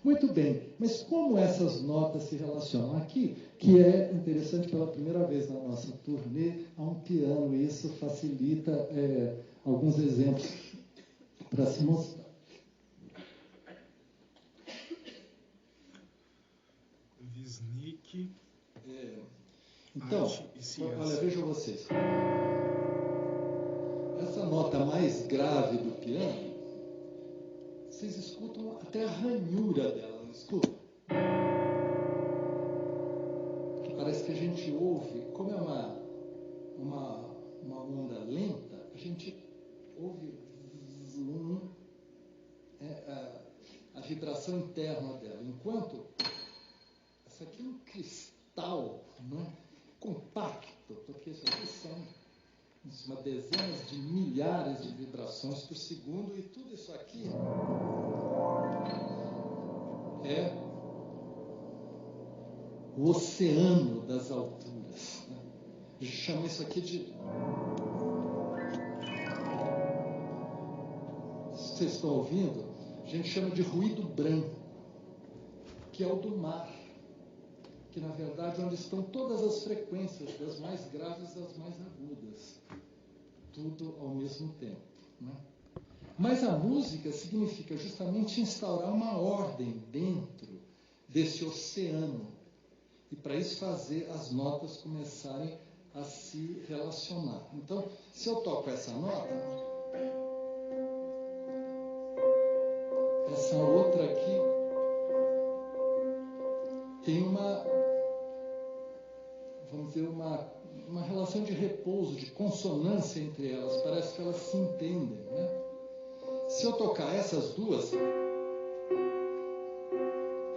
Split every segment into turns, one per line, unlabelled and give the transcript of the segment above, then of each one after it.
Muito bem, mas como essas notas se relacionam aqui, que é interessante, pela primeira vez na nossa turnê, há um piano, e isso facilita alguns exemplos para se mostrar.
Wisnik,
então, olha, vejam vocês. Essa nota mais grave do piano, vocês escutam até a ranhura dela, não escutam? Parece que a gente ouve, como é uma onda lenta, a gente ouve a vibração interna dela, enquanto essa aqui é um cristal, né, compacto, porque isso aqui são dezenas de milhares de vibrações por segundo, e tudo isso aqui é o oceano das alturas. Né? A gente chama isso aqui de... Vocês estão ouvindo? A gente chama de ruído branco, que é o do mar, que na verdade é onde estão todas as frequências, das mais graves às mais agudas, tudo ao mesmo tempo. Né? Mas a música significa justamente instaurar uma ordem dentro desse oceano, e para isso fazer as notas começarem a se relacionar. Então, se eu toco essa nota, essa outra aqui tem vamos dizer, uma relação de repouso, de consonância entre elas, parece que elas se entendem, né? Se eu tocar essas duas,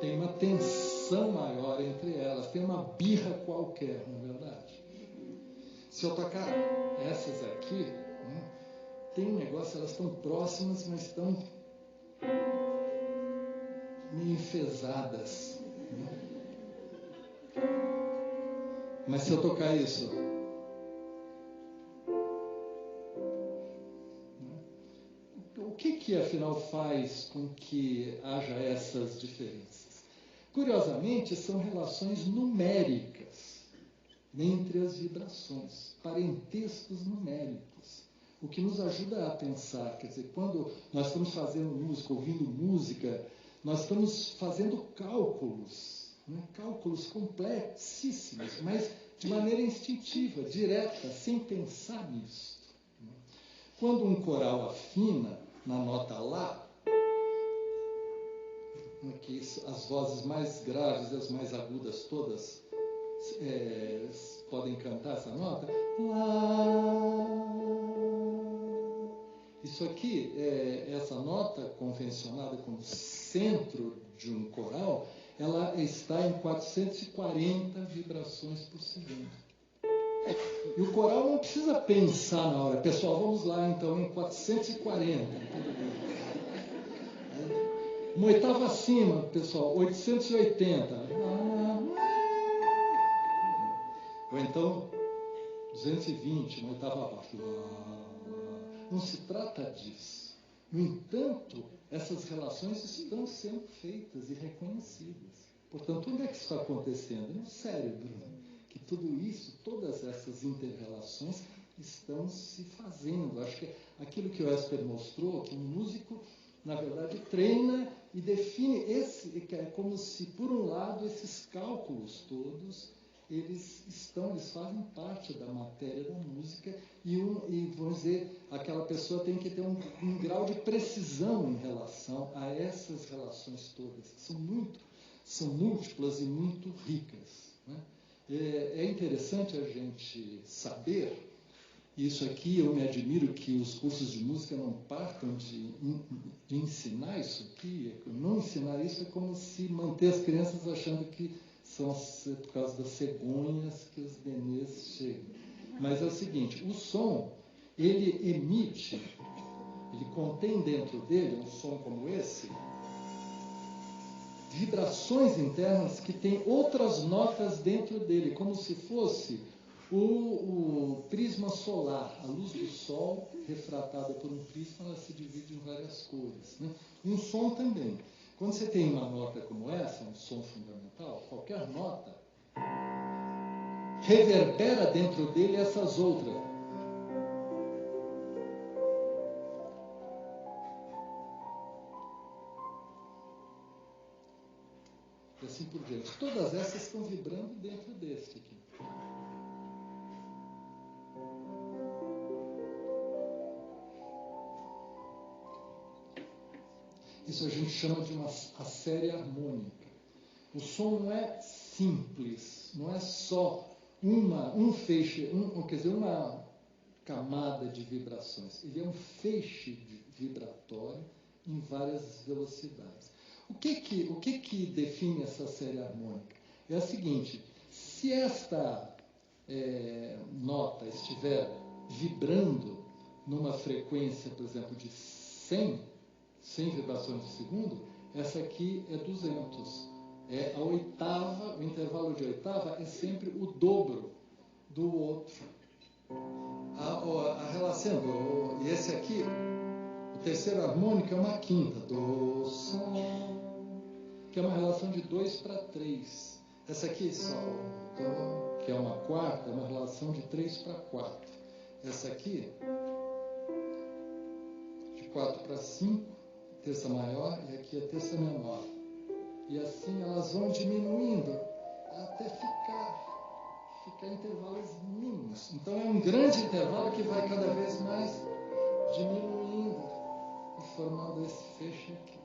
tem uma tensão maior entre elas, tem uma birra qualquer, não é verdade? Se eu tocar essas aqui, né, tem um negócio, elas estão próximas, mas estão meio enfesadas. Né? Mas se eu tocar isso, né, o que afinal faz com que haja essas diferenças? Curiosamente, são relações numéricas entre as vibrações, parentescos numéricos, o que nos ajuda a pensar, quer dizer, quando nós estamos fazendo música, ouvindo música, nós estamos fazendo cálculos, né? Cálculos complexíssimos, mas de maneira instintiva, direta, sem pensar nisso. Né? Quando um coral afina na nota Lá, que as vozes mais graves e as mais agudas todas podem cantar essa nota. Lá. Isso aqui, essa nota convencionada como centro de um coral, ela está em 440 vibrações por segundo. E o coral não precisa pensar na hora. Pessoal, vamos lá então em 440. Uma oitava acima, pessoal, 880. Ou então 220, uma oitava abaixo. Não se trata disso. No entanto, essas relações estão sendo feitas e reconhecidas. Portanto, onde é que isso está acontecendo? No cérebro. Que tudo isso, todas essas inter-relações estão se fazendo. Acho que aquilo que o Esper mostrou, que um músico, na verdade, treina e define é como se, por um lado, esses cálculos todos, eles fazem parte da matéria da música e vamos dizer, aquela pessoa tem que ter um grau de precisão em relação a essas relações todas, que são múltiplas e muito ricas. Né? É interessante a gente saber. Isso aqui, eu me admiro que os cursos de música não partam de ensinar isso aqui. Não ensinar isso é como se manter as crianças achando que são por causa das cegonhas que os nenês chegam. Mas é o seguinte, o som, ele emite, ele contém dentro dele, um som como esse, vibrações internas que têm outras notas dentro dele, como se fosse o prisma solar, a luz do sol refratada por um prisma, ela se divide em várias cores. Né? Um som também. Quando você tem uma nota como essa, um som fundamental, qualquer nota reverbera dentro dele essas outras. E assim por diante. Todas essas estão vibrando dentro desse aqui. Isso a gente chama de a série harmônica. O som não é simples, não é só um feixe, quer dizer, uma camada de vibrações. Ele é um feixe vibratório em várias velocidades. O que define essa série harmônica? É a seguinte: se esta nota estiver vibrando numa frequência, por exemplo, de 100 vibrações por segundo, essa aqui é 200. A oitava, o intervalo de oitava é sempre o dobro do outro. A relação, e esse aqui, o terceiro harmônico é uma quinta, do, sol, que é uma relação de 2 para 3. Essa aqui, sol, do, que é uma quarta, é uma relação de 3 para 4. Essa aqui, de 4 para 5, terça maior, e aqui a terça menor. E assim elas vão diminuindo até ficar em intervalos mínimos. Então é um grande intervalo que vai cada vez mais diminuindo e formando esse feixe aqui.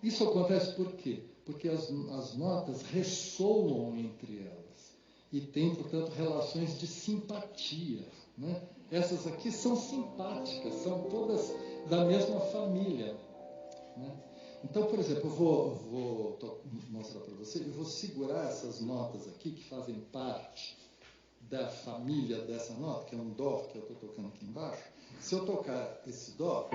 Isso acontece por quê? Porque as notas ressoam entre elas e têm, portanto, relações de simpatia, né? Essas aqui são simpáticas, são todas da mesma família, né? Então, por exemplo, eu vou mostrar para você, eu vou segurar essas notas aqui que fazem parte da família dessa nota, que é um dó, que eu estou tocando aqui embaixo. Se eu tocar esse dó,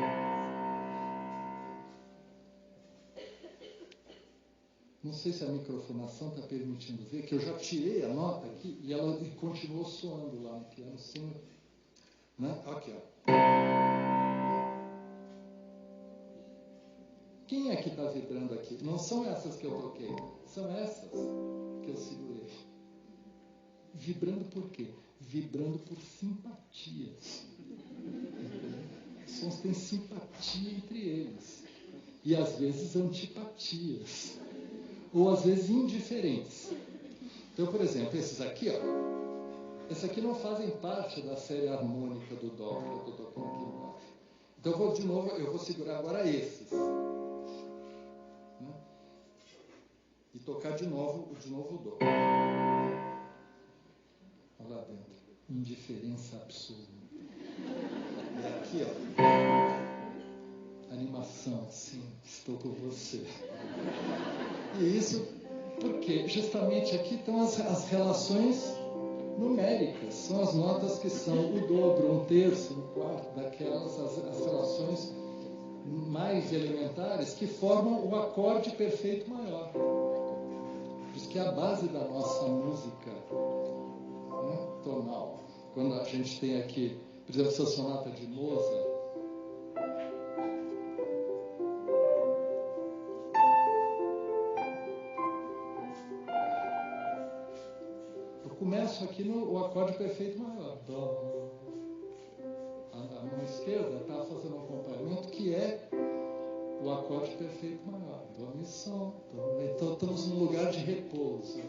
não sei se a microfonação está permitindo ver, que eu já tirei a nota aqui e ela continuou soando lá no piano, assim, né? Aqui, ó. Quem é que está vibrando aqui? Não são essas que eu toquei, são essas que eu segurei. Vibrando por quê? Vibrando por simpatia. Os sons têm simpatia entre eles. E às vezes antipatias. Ou às vezes indiferentes. Então, por exemplo, esses aqui, ó. Esses aqui não fazem parte da série harmônica do dó que eu estou tocando aqui embaixo. Então, eu vou segurar agora esses. E tocar de novo o dó. Olha lá dentro. Indiferença absoluta. E aqui, ó. Animação, sim, estou com você. E isso porque justamente aqui estão as relações numéricas. São as notas que são o dobro, um terço, um quarto, daquelas, as relações mais elementares que formam o acorde perfeito maior. Por isso que é a base da nossa música, né, tonal. Quando a gente tem aqui, por exemplo, essa sonata de Mozart, eu começo aqui no acorde perfeito maior. Dó. A mão esquerda está fazendo um acompanhamento que é o acorde perfeito maior. Dó, mi, sol. Então estamos num lugar de repouso, né?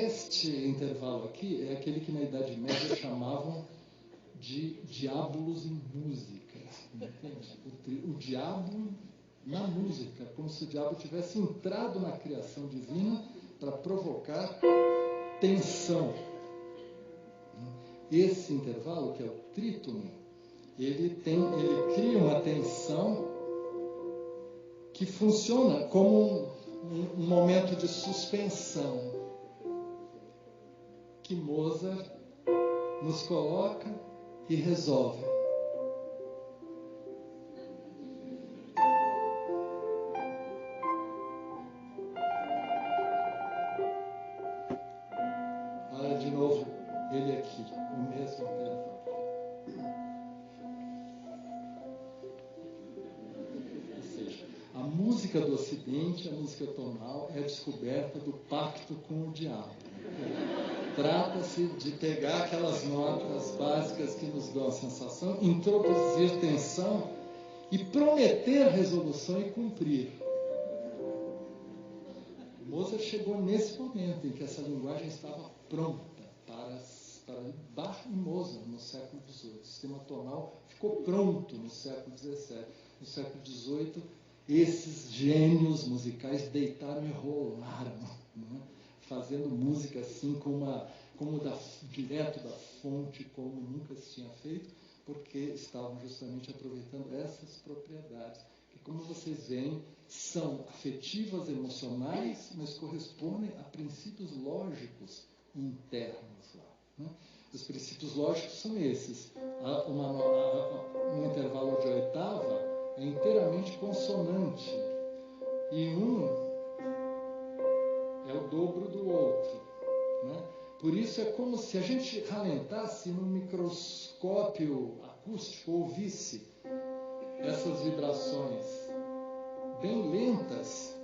Este intervalo aqui é aquele que na Idade Média chamavam de diabolos em música. Entende? O diabo na música, como se o diabo tivesse entrado na criação divina para provocar tensão. Esse intervalo, que é o trítono, ele cria uma tensão que funciona como um momento de suspensão que Mozart nos coloca e resolve. Olha de novo ele aqui, o mesmo intervalo. Ou seja, a música do Ocidente, a música tonal, é a descoberta do pacto com o diabo. Trata-se de pegar aquelas notas básicas que nos dão a sensação, introduzir tensão e prometer resolução e cumprir. Mozart chegou nesse momento em que essa linguagem estava pronta para Bach e Mozart no século XVIII. O sistema tonal ficou pronto no século XVII. No século XVIII, esses gênios musicais deitaram e rolaram, né? Fazendo música assim direto da fonte, como nunca se tinha feito, porque estavam justamente aproveitando essas propriedades, que, como vocês veem, são afetivas, emocionais, mas correspondem a princípios lógicos internos lá, né? Os princípios lógicos são esses. Um intervalo de oitava é inteiramente consonante, e um é o dobro do outro, né? Por isso é como se a gente ralentasse num microscópio acústico, ouvisse essas vibrações bem lentas.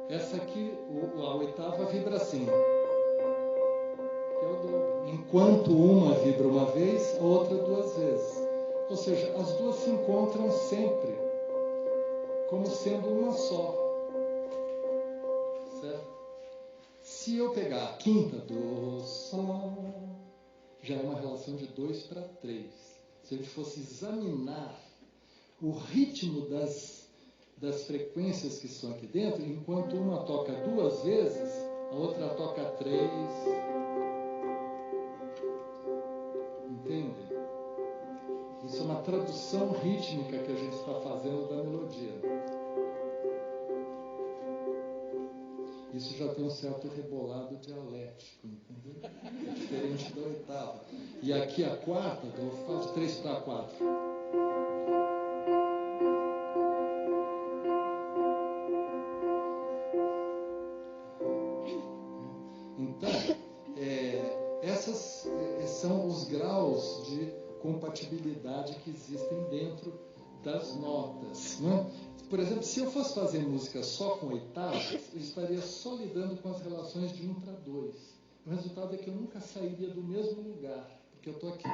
Essa aqui, a oitava, vibra assim, que é o dobro. Enquanto uma vibra uma vez, a outra duas vezes. Ou seja, as duas se encontram sempre, como sendo uma só. Certo? Se eu pegar a quinta do Sol, já é uma relação de 2 para 3. Se a gente fosse examinar o ritmo das frequências que estão aqui dentro, enquanto uma toca 2 vezes, a outra toca 3. Entendem? Isso é uma tradução rítmica que a gente está fazendo da melodia. Isso já tem um certo rebolado dialético, entendeu? É diferente da oitava. E aqui a quarta, eu vou falar de 3 para 4. Então, esses são os graus de compatibilidade que existem dentro das notas, né? Por exemplo, se eu fosse fazer música só com oitavas, eu estaria só lidando com as relações de 1 para 2. O resultado é que eu nunca sairia do mesmo lugar, porque eu estou aqui.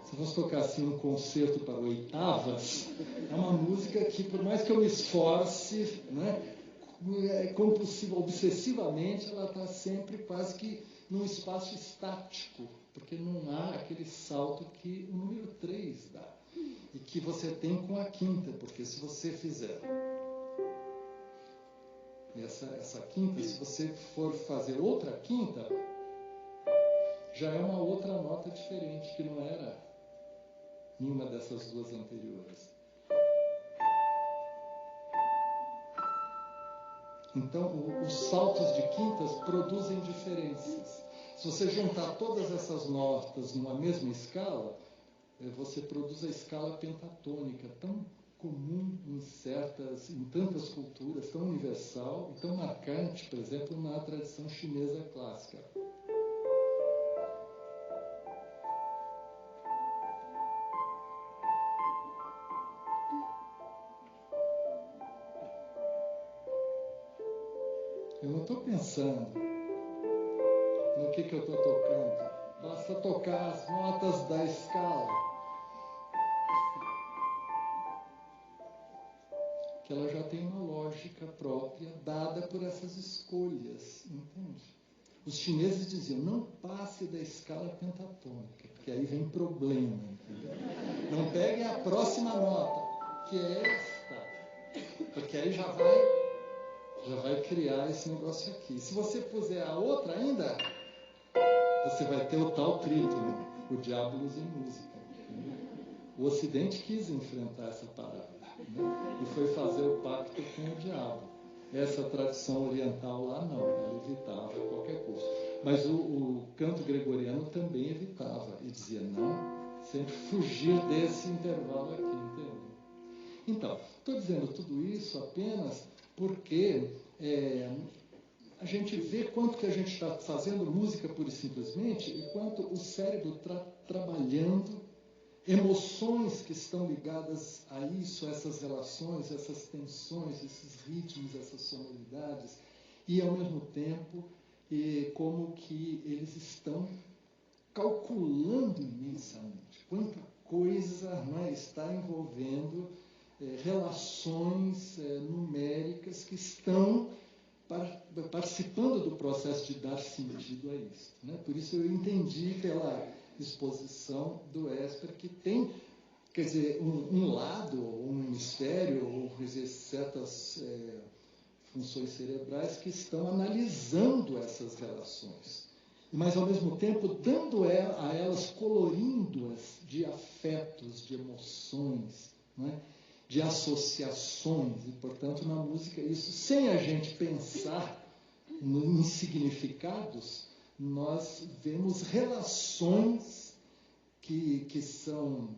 Se eu fosse tocar assim um concerto para oitavas, é uma música que, por mais que eu me esforce, né, compulsiva, obsessivamente, ela está sempre quase que num espaço estático, porque não há aquele salto que o número 3 dá, e que você tem com a quinta, porque se você fizer essa quinta, se você for fazer outra quinta, já é uma outra nota diferente, que não era nenhuma dessas duas anteriores. Então, os saltos de quintas produzem diferenças. Se você juntar todas essas notas numa mesma escala, você produz a escala pentatônica, tão comum em tantas culturas, tão universal e tão marcante, por exemplo, na tradição chinesa clássica. Eu não estou pensando no que eu estou tocando. Basta tocar as notas da escala, que ela já tem uma lógica própria dada por essas escolhas, entende? Os chineses diziam, não passe da escala pentatônica, porque aí vem problema, entendeu? Não pegue a próxima nota, que é esta, porque aí já vai criar esse negócio aqui. Se você puser a outra ainda, você vai ter o tal trítono, o Diabolus em música. Entendeu? O Ocidente quis enfrentar essa parada, né? E foi fazer o pacto com o diabo. Essa tradição oriental lá não, ela evitava a qualquer custo. Mas o canto gregoriano também evitava e dizia não, sempre fugir desse intervalo aqui, entende? Estou dizendo tudo isso apenas porque a gente vê quanto que a gente está fazendo música pura e simplesmente e quanto o cérebro está trabalhando emoções que estão ligadas a isso, a essas relações, essas tensões, esses ritmos, essas sonoridades, e ao mesmo tempo como que eles estão calculando imensamente quanta coisa, né, está envolvendo relações numéricas que estão participando do processo de dar sentido a isso. Né? Por isso eu entendi pela exposição do Esper que tem, quer dizer, um lado, um hemisfério, ou quer dizer, certas funções cerebrais que estão analisando essas relações, mas ao mesmo tempo dando a elas, colorindo-as de afetos, de emoções, né? De associações, e portanto na música isso, sem a gente pensar em significados, nós vemos relações que são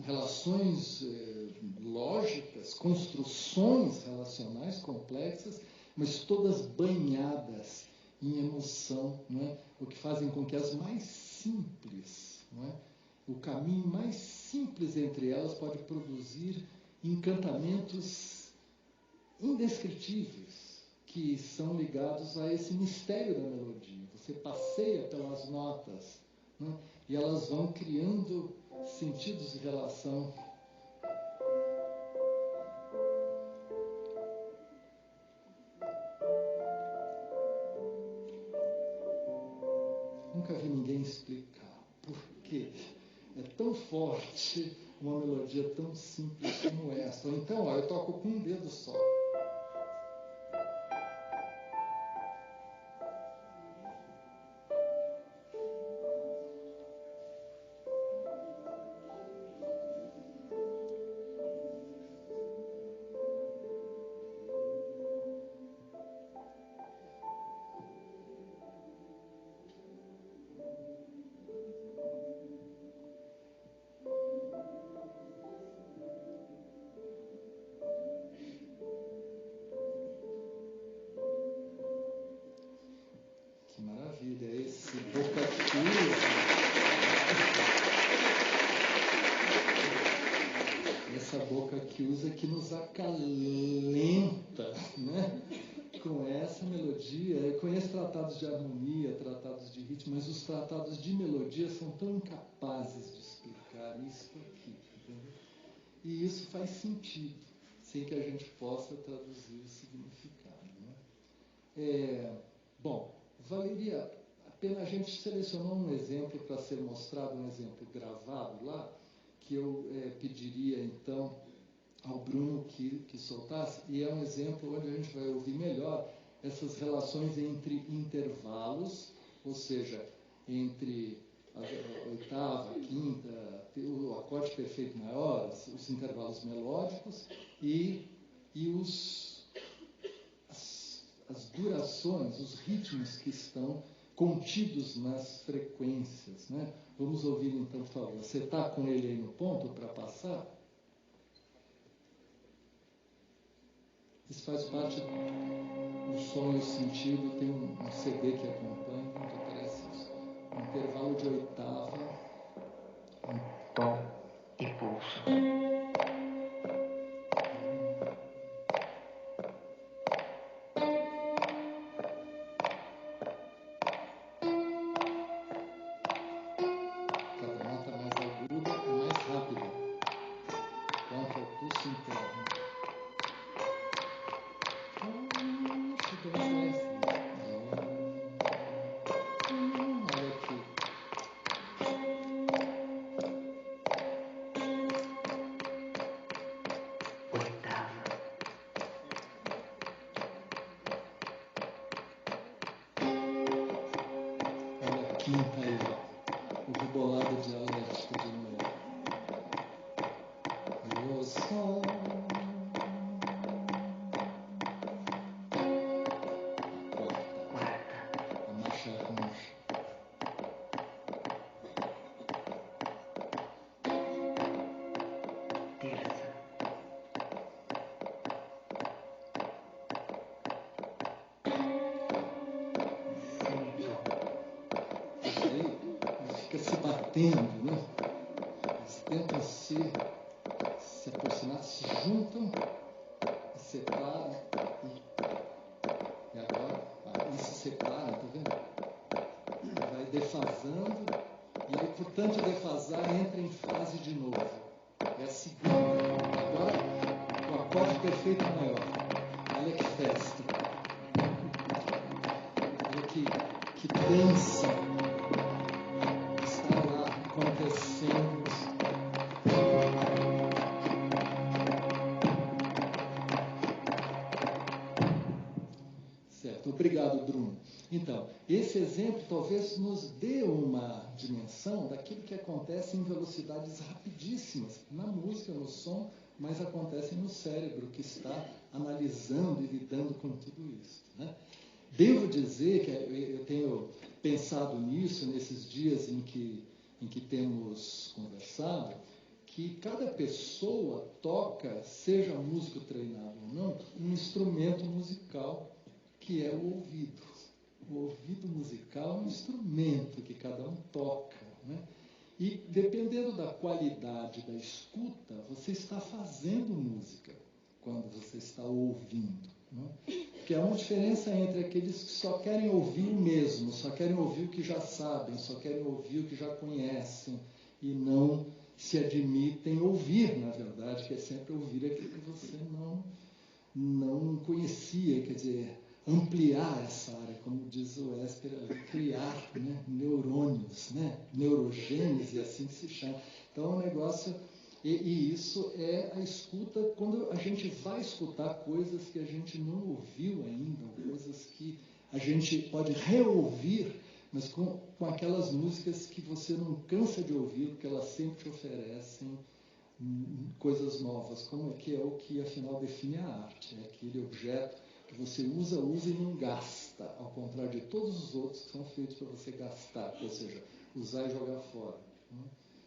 relações lógicas, construções relacionais complexas, mas todas banhadas em emoção, não é? O que fazem com que as mais simples, não é? O caminho mais simples entre elas pode produzir encantamentos indescritíveis, que são ligados a esse mistério da melodia. Você passeia pelas notas, né? E elas vão criando sentidos de relação. Nunca vi ninguém explicar por quê é tão forte uma melodia tão simples como essa. Ou então, eu toco com um dedo só. Esse boca que usa, essa boca que usa que nos acalenta, né? Com essa melodia. Eu conheço tratados de harmonia, tratados de ritmo, mas os tratados de melodia são tão incapazes de explicar isso aqui, entendeu? E isso faz sentido, sem que a gente possa traduzir o significado, né? Bom, valeria a pena. A gente selecionou um exemplo para ser mostrado, um exemplo gravado lá, que eu pediria então ao Bruno que soltasse, e é um exemplo onde a gente vai ouvir melhor essas relações entre intervalos, ou seja, entre a oitava, a quinta, o acorde perfeito maior, os intervalos melódicos e as durações, os ritmos que estão contidos nas frequências, né? Vamos ouvir então, por favor. Você está com ele aí no ponto para passar? Isso faz parte do som e o sentido. Tem um CD que acompanha, muito parece um intervalo de oitava,
tom e pulso.
quinta aí, o rebolado dialético de novo. O sol. Quarta. A marcha rancha.
Terça.
batendo, né? Eles tentam se aproximar, se juntam, se separam, e agora eles se separam, tá vendo? Vai defasando, e aí, por tanto defasar, entra em fase de novo. É a segunda. Agora, o acorde perfeito maior. Olha que festa. Olha que dança está lá acontecendo. Certo. Obrigado, Bruno. Então, esse exemplo talvez nos dê uma dimensão daquilo que acontece em velocidades rapidíssimas, na música, no som, mas acontece no cérebro, que está analisando e lidando com tudo isso, né? Devo dizer que eu tenho pensado nisso nesses dias em que temos conversado, que cada pessoa toca, seja músico treinado ou não, um instrumento musical, que é o ouvido. O ouvido musical é um instrumento que cada um toca, né? E dependendo da qualidade da escuta, você está fazendo música quando você está ouvindo, né? Porque há uma diferença entre aqueles que só querem ouvir o mesmo, só querem ouvir o que já sabem, só querem ouvir o que já conhecem e não se admitem ouvir, na verdade, que é sempre ouvir aquilo que você não conhecia, quer dizer, ampliar essa área, como diz o Esper, criar, né, neurônios, né, neurogênese, assim que se chama. Então, é um negócio, e isso é a escuta, quando a gente vai escutar coisas que a gente não ouviu ainda, coisas que a gente pode reouvir, mas com aquelas músicas que você não cansa de ouvir, porque elas sempre te oferecem coisas novas, como que é o que afinal define a arte, é aquele objeto que você usa e não gasta, ao contrário de todos os outros que são feitos para você gastar, ou seja, usar e jogar fora, né?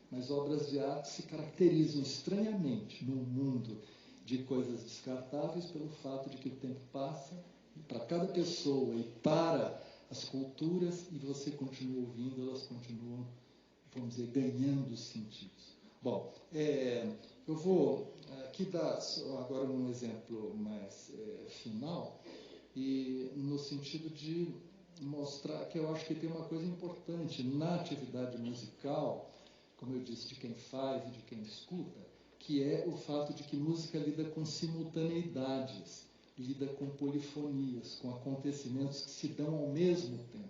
Mas obras de arte se caracterizam estranhamente num mundo de coisas descartáveis pelo fato de que o tempo passa para cada pessoa e para as culturas, e você continua ouvindo, elas continuam, vamos dizer, ganhando sentidos. Bom, eu vou aqui dar agora um exemplo mais final, e no sentido de mostrar que eu acho que tem uma coisa importante na atividade musical, como eu disse, de quem faz e de quem escuta, que é o fato de que música lida com simultaneidades, lida com polifonias, com acontecimentos que se dão ao mesmo tempo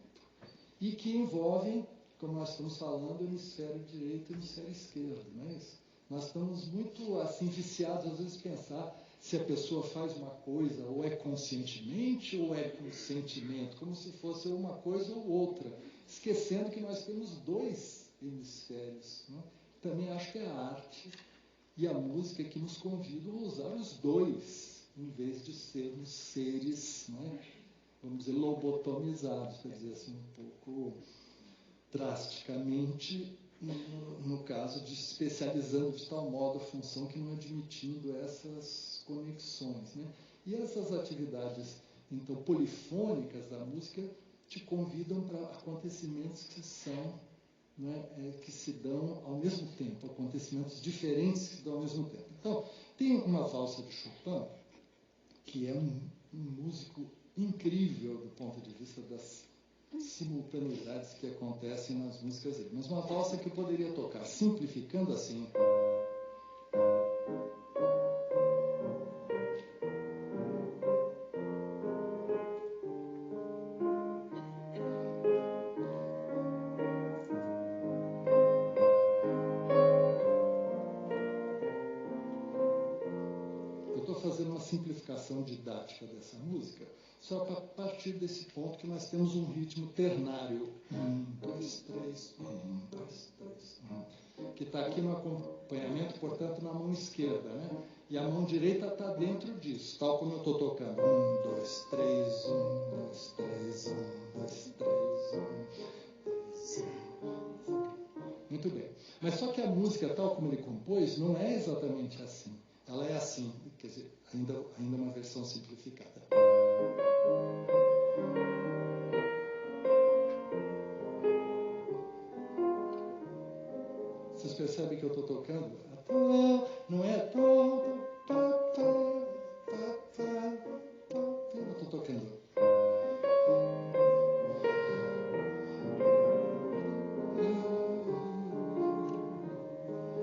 e que envolvem, como nós estamos falando, o hemisfério direito e o hemisfério esquerdo, não é isso? Nós estamos muito assim viciados, às vezes, pensar se a pessoa faz uma coisa ou é conscientemente ou é com sentimento, como se fosse uma coisa ou outra, esquecendo que nós temos dois hemisférios, né? Também acho que é a arte e a música que nos convidam a usar os dois, em vez de sermos seres, né, vamos dizer, lobotomizados, quer dizer assim, um pouco drasticamente, no caso de especializando de tal modo a função que não admitindo essas conexões, né? E essas atividades, então, polifônicas da música te convidam para acontecimentos que são, né, que se dão ao mesmo tempo, acontecimentos diferentes que se dão ao mesmo tempo. Então, tem uma valsa de Chopin, que é um músico incrível do ponto de vista das simultaneidades que acontecem nas músicas dele. Mas uma valsa que eu poderia tocar, simplificando assim. Eu estou fazendo uma simplificação didática dessa música, só para partir desse ponto que nós temos um ritmo ternário. 1, 2, 3, 1, 2, 3, 1. Que está aqui no acompanhamento, portanto, na mão esquerda, né? E a mão direita está dentro disso, tal como eu estou tocando. 1, 2, 3, 1, 2, 3, 1, 2, 3, 1. Muito bem. Mas só que a música, tal como ele compôs, não é exatamente assim. Ela é assim, quer dizer, ainda uma versão simplificada. percebe que eu estou tocando? Não é? Eu estou tocando.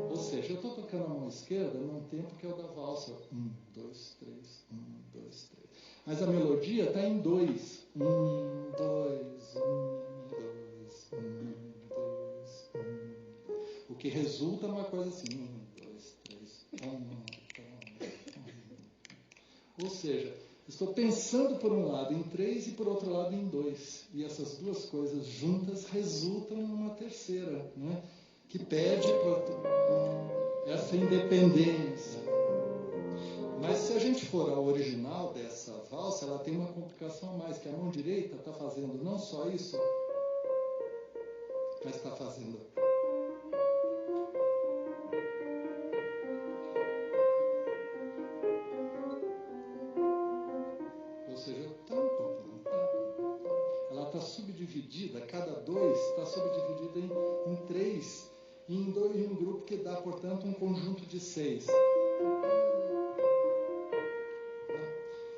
Ou seja, eu estou tocando a mão esquerda num tempo que é o da valsa. 1, 2, 3, 1, 2, 3. Mas a melodia está em 2. 1, 2, 1, 2, 1, 2, 1. O que resulta numa coisa assim. 1, 2, 3, 1. Ou seja, estou pensando por um lado em 3 e por outro lado em 2. E essas duas coisas juntas resultam numa terceira, né? Que pede essa independência. Mas se a gente for ao original dessa valsa, ela tem uma complicação a mais, que a mão direita está fazendo não só isso, mas está fazendo. Ou seja, ela está subdividida, cada 2 está subdividida em 3, e em um grupo que dá, portanto, um conjunto de 6.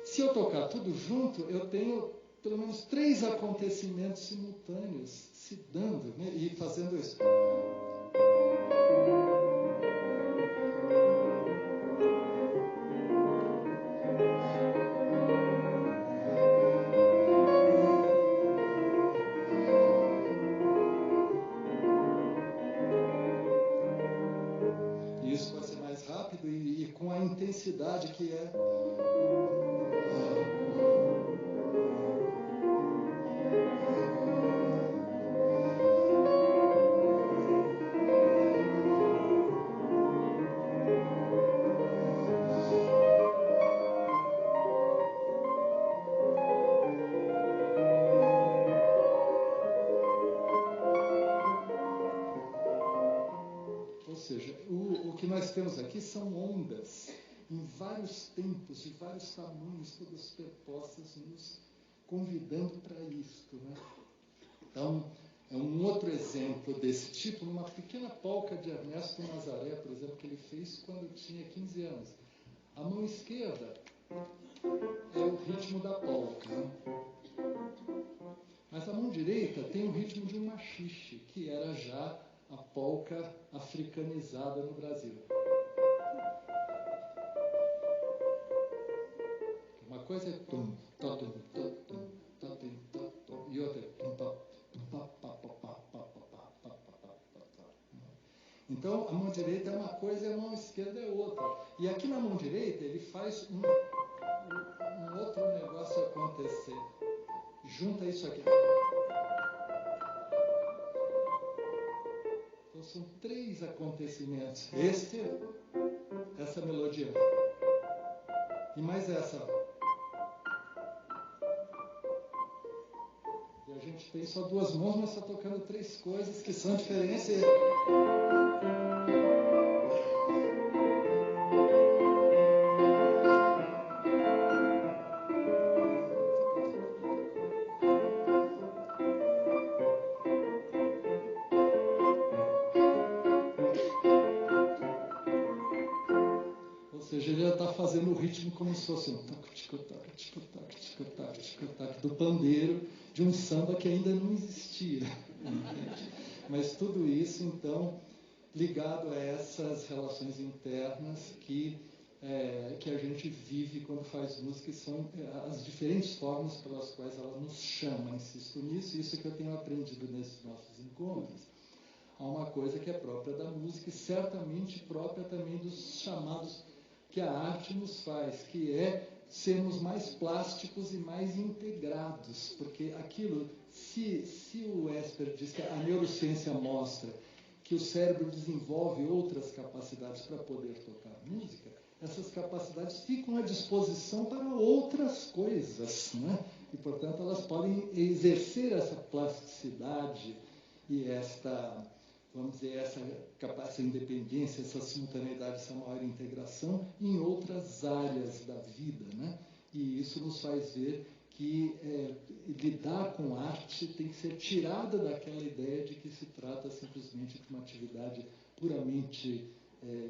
Se eu tocar tudo junto, eu tenho pelo menos 3 acontecimentos simultâneos se dando, né? E fazendo isso. E isso vai ser mais rápido e com a intensidade que é. Ou seja, o que nós temos aqui são ondas em vários tempos, de vários tamanhos, todas superpostas, nos convidando para isto, né? Então, é um outro exemplo desse tipo, numa pequena polca de Ernesto Nazaré, por exemplo, que ele fez quando eu tinha 15 anos. A mão esquerda é o ritmo da polca, né? Mas a mão direita tem o ritmo de um machixe, que era já a polca africanizada no Brasil. Uma coisa é tum, tum, tum, tum, tum, tum, tum, tum, e outra é tum, pá, pá, pá, pá, pá, pá, pá, pá, pá. Então, a mão direita é uma coisa e a mão esquerda é outra. E aqui na mão direita ele faz um outro negócio acontecer. Junta isso aqui. Então são 3 acontecimentos. Essa melodia. E mais essa. E a gente tem só 2 mãos, mas está tocando 3 coisas que são diferentes. Ou seja, ele já está fazendo o ritmo como se fosse um tac-tico-tac, tico-tac, tico-tac, tico-tac, do pandeiro de um samba que ainda não existia. Mas tudo isso, então, ligado a essas relações internas que a gente vive quando faz música, e são as diferentes formas pelas quais ela nos chama. Insisto nisso, isso que eu tenho aprendido nesses nossos encontros. Há uma coisa que é própria da música e certamente própria também dos chamados que a arte nos faz, que é sermos mais plásticos e mais integrados, porque aquilo, se o Esper diz que a neurociência mostra que o cérebro desenvolve outras capacidades para poder tocar música, essas capacidades ficam à disposição para outras coisas, né? E, portanto, elas podem exercer essa plasticidade e esta, vamos dizer, essa independência, essa simultaneidade, essa maior integração em outras áreas da vida, né? E isso nos faz ver que lidar com arte tem que ser tirada daquela ideia de que se trata simplesmente de uma atividade puramente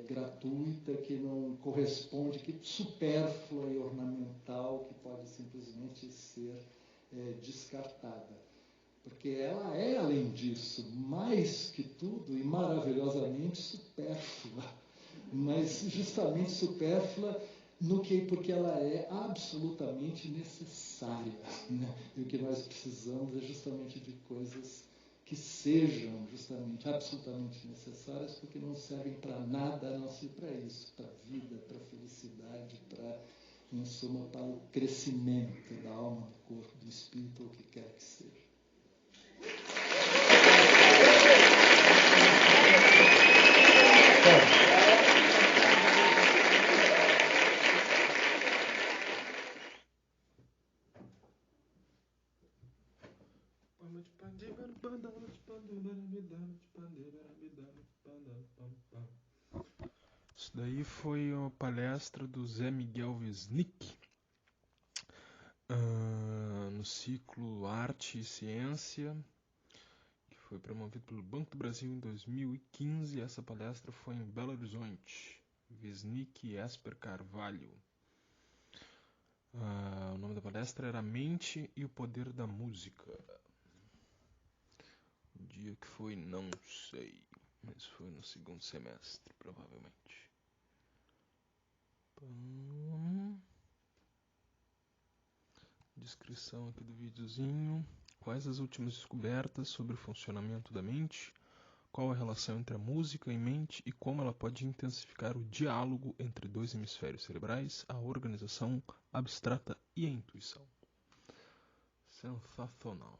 gratuita, que não corresponde, que supérflua e ornamental, que pode simplesmente ser descartada. Porque ela é, além disso, mais que tudo e maravilhosamente supérflua. Mas justamente supérflua porque ela é absolutamente necessária. Né? E o que nós precisamos é justamente de coisas que sejam justamente absolutamente necessárias, porque não servem para nada a não ser para isso, para a vida, para a felicidade, em suma, para o crescimento da alma, do corpo, do espírito, ou o que quer que seja.
Isso daí foi uma palestra do Zé Miguel Wisnik no ciclo Arte e Ciência, que foi promovido pelo Banco do Brasil em 2015. Essa palestra foi em Belo Horizonte. Wisnik e Esper Carvalho. O nome da palestra era A Mente e o Poder da Música. O dia que foi, não sei, mas foi no segundo semestre, provavelmente. Descrição aqui do videozinho. Quais as últimas descobertas sobre o funcionamento da mente? Qual a relação entre a música e mente e como ela pode intensificar o diálogo entre dois hemisférios cerebrais, a organização abstrata e a intuição? Sensacional.